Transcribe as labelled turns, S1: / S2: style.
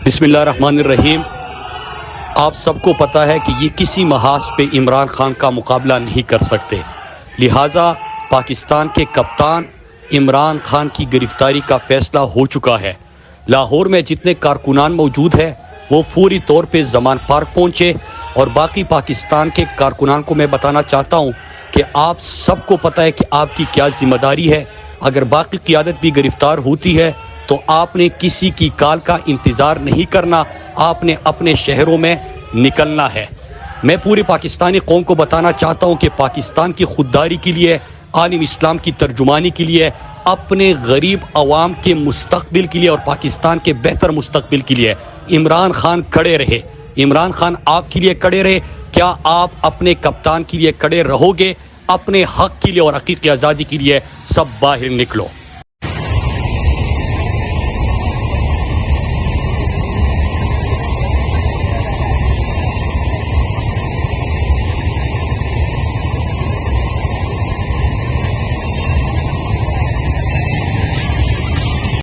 S1: بسم اللہ الرحمن الرحیم۔ آپ سب کو پتہ ہے کہ یہ کسی محاذ پہ عمران خان کا مقابلہ نہیں کر سکتے، لہٰذا پاکستان کے کپتان عمران خان کی گرفتاری کا فیصلہ ہو چکا ہے۔ لاہور میں جتنے کارکنان موجود ہیں وہ فوری طور پہ زمان پارک پہنچے، اور باقی پاکستان کے کارکنان کو میں بتانا چاہتا ہوں کہ آپ سب کو پتہ ہے کہ آپ کی کیا ذمہ داری ہے۔ اگر باقی قیادت بھی گرفتار ہوتی ہے تو آپ نے کسی کی کال کا انتظار نہیں کرنا، آپ نے اپنے شہروں میں نکلنا ہے۔ میں پورے پاکستانی قوم کو بتانا چاہتا ہوں کہ پاکستان کی خودداری کے لیے، عالم اسلام کی ترجمانی کے لیے، اپنے غریب عوام کے مستقبل کے لیے اور پاکستان کے بہتر مستقبل کے لیے عمران خان کھڑے رہے۔ عمران خان آپ کے لیے کھڑے رہے۔ کیا آپ اپنے کپتان کے لیے کھڑے رہو گے؟ اپنے حق کے لیے اور حقیقی آزادی کے لیے سب باہر نکلو۔